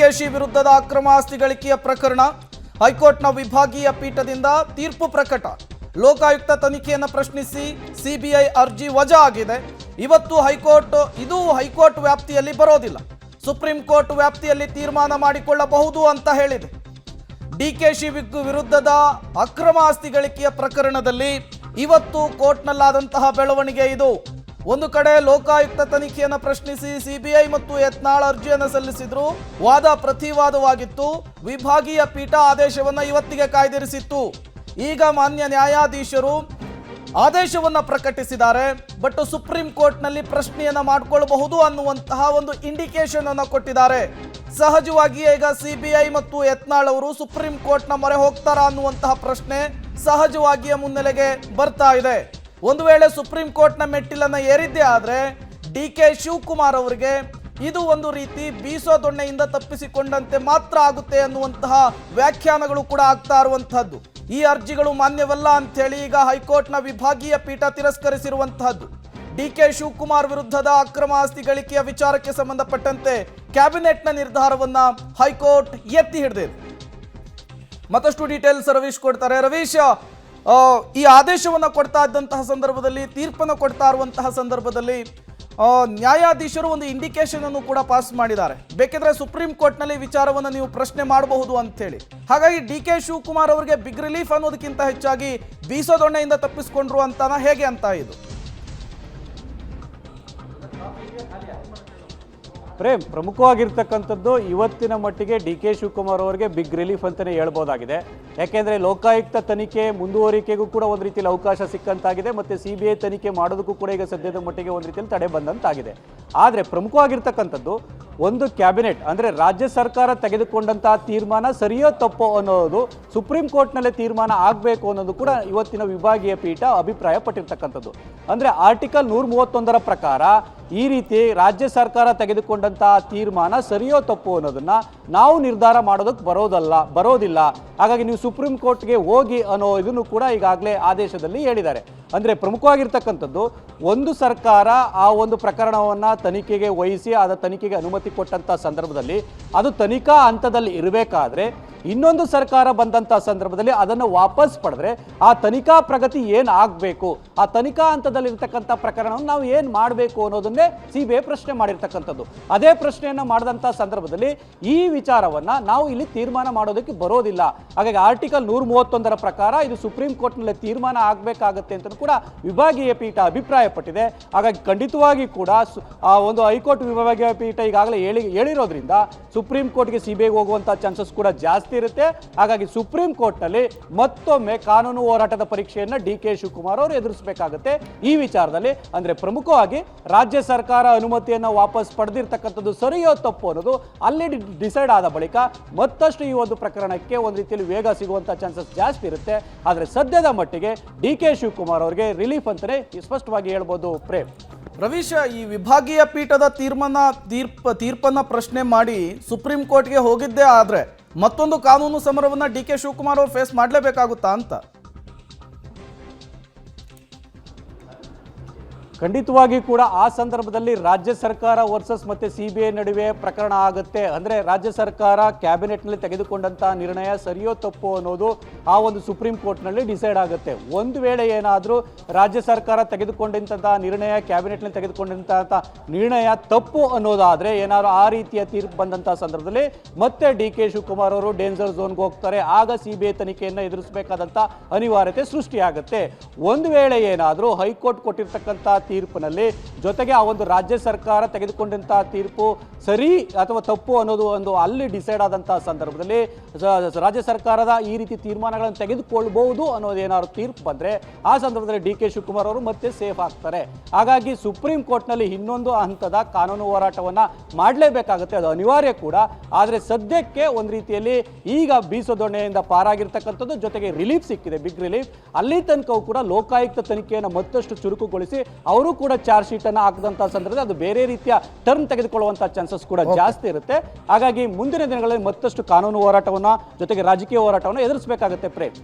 ಡಿಕೆಶಿ ವಿರುದ್ಧದ ಅಕ್ರಮ ಆಸ್ತಿ ಗಳಿಕೆಯ ಪ್ರಕರಣ ಹೈಕೋರ್ಟ್ನ ವಿಭಾಗೀಯ ಪೀಠದಿಂದ ತೀರ್ಪು ಪ್ರಕಟ. ಲೋಕಾಯುಕ್ತ ತನಿಖೆಯನ್ನು ಪ್ರಶ್ನಿಸಿ ಸಿಬಿಐ ಅರ್ಜಿ ವಜಾ ಆಗಿದೆ. ಇವತ್ತು ಹೈಕೋರ್ಟ್ ವ್ಯಾಪ್ತಿಯಲ್ಲಿ ಬರೋದಿಲ್ಲ, ಸುಪ್ರೀಂ ಕೋರ್ಟ್ ವ್ಯಾಪ್ತಿಯಲ್ಲಿ ತೀರ್ಮಾನ ಮಾಡಿಕೊಳ್ಳಬಹುದು ಅಂತ ಹೇಳಿದೆ. ಡಿಕೆಶಿ ವಿರುದ್ಧದ ಅಕ್ರಮ ಆಸ್ತಿ ಗಳಿಕೆಯ ಪ್ರಕರಣದಲ್ಲಿ ಇವತ್ತು ಕೋರ್ಟ್ನಲ್ಲಾದಂತಹ ಬೆಳವಣಿಗೆ ಇದು. ಒಂದು ಕಡೆ ಲೋಕಾಯುಕ್ತ ತನಿಖೆಯನ್ನು ಪ್ರಶ್ನಿಸಿ ಸಿಬಿಐ ಮತ್ತು ಯತ್ನಾಳ್ ಅರ್ಜಿಯನ್ನು ಸಲ್ಲಿಸಿದ್ರು. ವಾದ ಪ್ರತಿವಾದವಾಗಿತ್ತು. ವಿಭಾಗೀಯ ಪೀಠ ಆದೇಶವನ್ನು ಇವತ್ತಿಗೆ ಕಾಯ್ದಿರಿಸಿತ್ತು. ಈಗ ಮಾನ್ಯ ನ್ಯಾಯಾಧೀಶರು ಆದೇಶವನ್ನು ಪ್ರಕಟಿಸಿದ್ದಾರೆ. ಬಟ್ ಸುಪ್ರೀಂ ಕೋರ್ಟ್ನಲ್ಲಿ ಪ್ರಶ್ನೆಯನ್ನು ಮಾಡಿಕೊಳ್ಳಬಹುದು ಅನ್ನುವಂತಹ ಒಂದು ಇಂಡಿಕೇಶನ್ ಅನ್ನು ಕೊಟ್ಟಿದ್ದಾರೆ. ಸಹಜವಾಗಿಯೇ ಈಗ ಸಿಬಿಐ ಮತ್ತು ಯತ್ನಾಳ್ ಅವರು ಸುಪ್ರೀಂ ಕೋರ್ಟ್ನ ಮೊರೆ ಹೋಗ್ತಾರಾ ಅನ್ನುವಂತಹ ಪ್ರಶ್ನೆ ಸಹಜವಾಗಿಯೇ ಮುನ್ನೆಲೆಗೆ ಬರ್ತಾ ಇದೆ. ಒಂದು ವೇಳೆ ಸುಪ್ರೀಂ ಕೋರ್ಟ್ನ ಮೆಟ್ಟಿಲನ್ನು ಏರಿದ್ದೇ ಆದರೆ ಡಿಕೆ ಶಿವಕುಮಾರ್ ಅವರಿಗೆ ಇದು ಒಂದು ರೀತಿ ಬೀಸೋ ದೊಣ್ಣೆಯಿಂದ ತಪ್ಪಿಸಿಕೊಂಡಂತೆ ಮಾತ್ರ ಆಗುತ್ತೆ ಅನ್ನುವಂತಹ ವ್ಯಾಖ್ಯಾನಗಳು ಕೂಡ ಆಗ್ತಾ ಇರುವಂತಹದ್ದು. ಈ ಅರ್ಜಿಗಳು ಮಾನ್ಯವಲ್ಲ ಅಂತೇಳಿ ಈಗ ಹೈಕೋರ್ಟ್ನ ವಿಭಾಗೀಯ ಪೀಠ ತಿರಸ್ಕರಿಸಿರುವಂತಹದ್ದು. ಡಿಕೆ ಶಿವಕುಮಾರ್ ವಿರುದ್ಧದ ಅಕ್ರಮ ಆಸ್ತಿ ಗಳಿಕೆಯ ವಿಚಾರಕ್ಕೆ ಸಂಬಂಧಪಟ್ಟಂತೆ ಕ್ಯಾಬಿನೆಟ್ನ ನಿರ್ಧಾರವನ್ನ ಹೈಕೋರ್ಟ್ ಎತ್ತಿ ಹಿಡಿದಿದೆ. ಮತ್ತಷ್ಟು ಡೀಟೇಲ್ಸ್ ರವೀಶ್ ಕೊಡ್ತಾರೆ. ರವೀಶ್, ಈ ಆದೇಶವನ್ನು ಕೊಡ್ತಾ ಇದ್ದಂತಹ ಸಂದರ್ಭದಲ್ಲಿ, ತೀರ್ಪನ್ನು ಕೊಡ್ತಾ ಇರುವಂತಹ ಸಂದರ್ಭದಲ್ಲಿ ನ್ಯಾಯಾಧೀಶರು ಒಂದು ಇಂಡಿಕೇಶನ್ ಅನ್ನು ಕೂಡ ಪಾಸ್ ಮಾಡಿದ್ದಾರೆ. ಬೇಕಿದ್ರೆ ಸುಪ್ರೀಂ ಕೋರ್ಟ್ನಲ್ಲಿ ವಿಚಾರವನ್ನು ನೀವು ಪ್ರಶ್ನೆ ಮಾಡಬಹುದು ಅಂತ ಹೇಳಿ. ಹಾಗಾಗಿ ಡಿಕೆ ಶಿವಕುಮಾರ್ ಅವರಿಗೆ ಬಿಗ್ ರಿಲೀಫ್ ಅನ್ನೋದಕ್ಕಿಂತ ಹೆಚ್ಚಾಗಿ ಬೀಸೋದೊಣ್ಣೆಯಿಂದ ತಪ್ಪಿಸಿಕೊಂಡ್ರು ಅಂತಾನ, ಹೇಗೆ ಅಂತ ಇದು? ಪ್ರೇಮ್, ಪ್ರಮುಖವಾಗಿರ್ತಕ್ಕಂಥದ್ದು ಇವತ್ತಿನ ಮಟ್ಟಿಗೆ ಡಿಕೆ ಶಿವಕುಮಾರ್ ಅವರಿಗೆ ಬಿಗ್ ರಿಲೀಫ್ ಅಂತಲೇ ಹೇಳ್ಬೋದಾಗಿದೆ. ಯಾಕೆಂದರೆ ಲೋಕಾಯುಕ್ತ ತನಿಖೆ ಮುಂದುವರಿಕೆಗೂ ಕೂಡ ಒಂದು ರೀತಿಯಲ್ಲಿ ಅವಕಾಶ ಸಿಕ್ಕಂತಾಗಿದೆ, ಮತ್ತು ಸಿಬಿಐ ತನಿಖೆ ಮಾಡೋದಕ್ಕೂ ಕೂಡ ಈಗ ಸದ್ಯದ ಮಟ್ಟಿಗೆ ಒಂದು ರೀತಿಯಲ್ಲಿ ತಡೆ ಬಂದಂತಾಗಿದೆ. ಆದರೆ ಪ್ರಮುಖವಾಗಿರ್ತಕ್ಕಂಥದ್ದು ಒಂದು ಕ್ಯಾಬಿನೆಟ್ ಅಂದರೆ ರಾಜ್ಯ ಸರ್ಕಾರ ತೆಗೆದುಕೊಂಡಂತಹ ತೀರ್ಮಾನ ಸರಿಯೋ ತಪ್ಪೋ ಅನ್ನೋದು ಸುಪ್ರೀಂ ಕೋರ್ಟ್ನಲ್ಲೇ ತೀರ್ಮಾನ ಆಗಬೇಕು ಅನ್ನೋದು ಕೂಡ ಇವತ್ತಿನ ವಿಭಾಗೀಯ ಪೀಠ ಅಭಿಪ್ರಾಯ ಪಟ್ಟಿರ್ತಕ್ಕಂಥದ್ದು. ಅಂದರೆ ಆರ್ಟಿಕಲ್ 131ರ ಪ್ರಕಾರ ಈ ರೀತಿ ರಾಜ್ಯ ಸರ್ಕಾರ ತೆಗೆದುಕೊಂಡಂತಹ ತೀರ್ಮಾನ ಸರಿಯೋ ತಪ್ಪು ಅನ್ನೋದನ್ನ ನಾವು ನಿರ್ಧಾರ ಮಾಡೋದಕ್ಕೆ ಬರೋದಿಲ್ಲ. ಹಾಗಾಗಿ ನೀವು ಸುಪ್ರೀಂ ಕೋರ್ಟ್ಗೆ ಹೋಗಿ ಅನ್ನೋ ಇದನ್ನು ಕೂಡ ಈಗಾಗಲೇ ಆದೇಶದಲ್ಲಿ ಹೇಳಿದ್ದಾರೆ. ಅಂದರೆ ಪ್ರಮುಖವಾಗಿರ್ತಕ್ಕಂಥದ್ದು ಒಂದು ಸರ್ಕಾರ ಆ ಒಂದು ಪ್ರಕರಣವನ್ನು ತನಿಖೆಗೆ ವಹಿಸಿ ಅದ ತನಿಖೆಗೆ ಅನುಮತಿ ಕೊಟ್ಟಂಥ ಸಂದರ್ಭದಲ್ಲಿ ಅದು ತನಿಖಾ ಹಂತದಲ್ಲಿ ಇರಬೇಕಾದ್ರೆ ಇನ್ನೊಂದು ಸರ್ಕಾರ ಬಂದಂಥ ಸಂದರ್ಭದಲ್ಲಿ ಅದನ್ನು ವಾಪಸ್ ಪಡೆದ್ರೆ ಆ ತನಿಖಾ ಪ್ರಗತಿ ಏನು ಆಗಬೇಕು, ಆ ತನಿಖಾ ಹಂತದಲ್ಲಿ ಇರ್ತಕ್ಕಂಥ ಪ್ರಕರಣವನ್ನು ನಾವು ಏನು ಮಾಡಬೇಕು ಅನ್ನೋದನ್ನೇ ಸಿಬಿಐ ಪ್ರಶ್ನೆ ಮಾಡಿರ್ತಕ್ಕಂಥದ್ದು. ಅದೇ ಪ್ರಶ್ನೆಯನ್ನು ಮಾಡಿದಂಥ ಸಂದರ್ಭದಲ್ಲಿ ಈ ವಿಚಾರವನ್ನು ನಾವು ಇಲ್ಲಿ ತೀರ್ಮಾನ ಮಾಡೋದಕ್ಕೆ ಬರೋದಿಲ್ಲ. ಹಾಗಾಗಿ ಆರ್ಟಿಕಲ್ 131ರ ಪ್ರಕಾರ ಇದು ಸುಪ್ರೀಂ ಕೋರ್ಟ್ನಲ್ಲಿ ತೀರ್ಮಾನ ಆಗಬೇಕಾಗತ್ತೆ ಅಂತ ಕೂಡ ವಿಭಾಗೀಯ ಪೀಠ ಅಭಿಪ್ರಾಯ ಪಟ್ಟಿದೆ. ಹಾಗಾಗಿ ಖಂಡಿತವಾಗಿ ಕೂಡ ಒಂದು ಹೈಕೋರ್ಟ್ ವಿಭಾಗೀಯ ಪೀಠ ಈಗಾಗಲೇ ಹೇಳಿರೋದ್ರಿಂದ ಸುಪ್ರೀಂ ಕೋರ್ಟ್ಗೆ ಸಿಬಿಐ ಹೋಗುವಂಥ ಚಾನ್ಸಸ್ ಕೂಡ ಜಾಸ್ತಿ ಇರುತ್ತೆ. ಹಾಗಾಗಿ ಸುಪ್ರೀಂ ಕೋರ್ಟ್ನಲ್ಲಿ ಮತ್ತೊಮ್ಮೆ ಕಾನೂನು ಹೋರಾಟದ ಪರೀಕ್ಷೆಯನ್ನು ಡಿಕೆ ಶಿವಕುಮಾರ್ ಅವರು ಎದುರಿಸಬೇಕಾಗುತ್ತೆ ಈ ವಿಚಾರದಲ್ಲಿ. ಅಂದ್ರೆ ಪ್ರಮುಖವಾಗಿ ರಾಜ್ಯ ಸರ್ಕಾರ ಅನುಮತಿಯನ್ನು ವಾಪಸ್ ಪಡೆದಿರ್ತಕ್ಕಂಥದ್ದು ಸರಿಯೋ ತಪ್ಪು ಅನ್ನೋದು ಅಲ್ಲಿ ಡಿಸೈಡ್ ಆದ ಬಳಿಕ ಮತ್ತಷ್ಟು ಈ ಒಂದು ಪ್ರಕರಣಕ್ಕೆ ಒಂದು ರೀತಿಯಲ್ಲಿ ವೇಗ ಸಿಗುವಂತ ಚಾನ್ಸಸ್ ಜಾಸ್ತಿ ಇರುತ್ತೆ. ಆದರೆ ಸದ್ಯದ ಮಟ್ಟಿಗೆ ಡಿಕೆ ಶಿವಕುಮಾರ್ ಅವರಿಗೆ ರಿಲೀಫ್ ಅಂತಾನೆ ಸ್ಪಷ್ಟವಾಗಿ ಹೇಳ್ಬೋದು. ಪ್ರೇಮ್, ರವೀಶ್, ಈ ವಿಭಾಗೀಯ ಪೀಠದ ತೀರ್ಪನ್ನ ಪ್ರಶ್ನೆ ಮಾಡಿ ಸುಪ್ರೀಂ ಕೋರ್ಟ್ಗೆ ಹೋಗಿದ್ದೇ ಆದ್ರೆ ಮತ್ತೊಂದು ಕಾನೂನು ಸಮರವನ್ನ ಡಿಕೆ ಶಿವಕುಮಾರ್ ಅವರು ಫೇಸ್ ಮಾಡಲೇಬೇಕಾಗುತ್ತಾ ಅಂತ? ಖಂಡಿತವಾಗಿ ಕೂಡ ಆ ಸಂದರ್ಭದಲ್ಲಿ ರಾಜ್ಯ ಸರ್ಕಾರ ವರ್ಸಸ್ ಮತ್ತೆ ಸಿಬಿಐ ನಡುವೆ ಪ್ರಕರಣ ಆಗುತ್ತೆ. ಅಂದರೆ ರಾಜ್ಯ ಸರ್ಕಾರ ಕ್ಯಾಬಿನೆಟ್ನಲ್ಲಿ ತೆಗೆದುಕೊಂಡಂತಹ ನಿರ್ಣಯ ಸರಿಯೋ ತಪ್ಪು ಅನ್ನೋದು ಆ ಒಂದು ಸುಪ್ರೀಂ ಕೋರ್ಟ್ನಲ್ಲಿ ಡಿಸೈಡ್ ಆಗುತ್ತೆ. ಒಂದು ವೇಳೆ ಏನಾದರೂ ರಾಜ್ಯ ಸರ್ಕಾರ ತೆಗೆದುಕೊಂಡಂತಹ ನಿರ್ಣಯ, ಕ್ಯಾಬಿನೆಟ್ನಲ್ಲಿ ತೆಗೆದುಕೊಂಡಂತಹ ನಿರ್ಣಯ ತಪ್ಪು ಅನ್ನೋದಾದರೆ, ಏನಾದರೂ ಆ ರೀತಿಯ ತೀರ್ಪು ಬಂದಂತಹ ಸಂದರ್ಭದಲ್ಲಿ ಮತ್ತೆ ಡಿಕೆ ಶಿವಕುಮಾರ್ ಅವರು ಡೇಂಜರ್ ಝೋನ್ಗೆ ಹೋಗ್ತಾರೆ. ಆಗ ಸಿಬಿಐ ತನಿಖೆಯನ್ನು ಎದುರಿಸಬೇಕಾದಂಥ ಅನಿವಾರ್ಯತೆ ಸೃಷ್ಟಿಯಾಗುತ್ತೆ. ಒಂದು ವೇಳೆ ಏನಾದರೂ ಹೈಕೋರ್ಟ್ ಕೊಟ್ಟಿರ್ತಕ್ಕಂಥ ತೀರ್ಪಿನಲ್ಲಿ ಜೊತೆಗೆ ಆ ಒಂದು ರಾಜ್ಯ ಸರ್ಕಾರ ತೆಗೆದುಕೊಂಡಂತಹ ತೀರ್ಪು ಸರಿ ಅಥವಾ ತಪ್ಪು ಅನ್ನೋದು ಒಂದು ಅಲ್ಲಿ ಡಿಸೈಡ್ ಆದಂತಹ ಸಂದರ್ಭದಲ್ಲಿ ರಾಜ್ಯ ಸರ್ಕಾರದ ಈ ರೀತಿ ತೀರ್ಮಾನಗಳನ್ನು ತೆಗೆದುಕೊಳ್ಬಹುದು ಅನ್ನೋದೇನಾದ್ರು ತೀರ್ಪು ಬಂದರೆ ಆ ಸಂದರ್ಭದಲ್ಲಿ ಡಿಕೆ ಶಿವಕುಮಾರ್ ಅವರು ಮತ್ತೆ ಸೇಫ್ ಆಗ್ತಾರೆ. ಹಾಗಾಗಿ ಸುಪ್ರೀಂ ಕೋರ್ಟ್ನಲ್ಲಿ ಇನ್ನೊಂದು ಹಂತದ ಕಾನೂನು ಹೋರಾಟವನ್ನು ಮಾಡಲೇಬೇಕಾಗುತ್ತೆ, ಅದು ಅನಿವಾರ್ಯ ಕೂಡ. ಆದರೆ ಸದ್ಯಕ್ಕೆ ಒಂದು ರೀತಿಯಲ್ಲಿ ಈಗ ಬೀಸೋದೊಣ್ಣೆಯಿಂದ ಪಾರಾಗಿರ್ತಕ್ಕಂಥದ್ದು, ಜೊತೆಗೆ ರಿಲೀಫ್ ಸಿಕ್ಕಿದೆ, ಬಿಗ್ ರಿಲೀಫ್. ಅಲ್ಲಿ ತನಕವೂ ಕೂಡ ಲೋಕಾಯುಕ್ತ ತನಿಖೆಯನ್ನು ಮತ್ತಷ್ಟು ಚುರುಕುಗೊಳಿಸಿ ಅವರು ಕೂಡ ಚಾರ್ಜ್ ಶೀಟ್ ಅನ್ನು ಹಾಕಿದಂತಹ ಸಂದರ್ಭದಲ್ಲಿ ಅದು ಬೇರೆ ರೀತಿಯ ಟರ್ನ್ ತೆಗೆದುಕೊಳ್ಳುವಂತಹ ಚಾನ್ಸಸ್ ಕೂಡ ಜಾಸ್ತಿ ಇರುತ್ತೆ. ಹಾಗಾಗಿ ಮುಂದಿನ ದಿನಗಳಲ್ಲಿ ಮತ್ತಷ್ಟು ಕಾನೂನು ಹೋರಾಟವನ್ನು ಜೊತೆಗೆ ರಾಜಕೀಯ ಹೋರಾಟವನ್ನು ಎದುರಿಸಬೇಕಾಗುತ್ತೆ. ಪ್ರೇಮ್.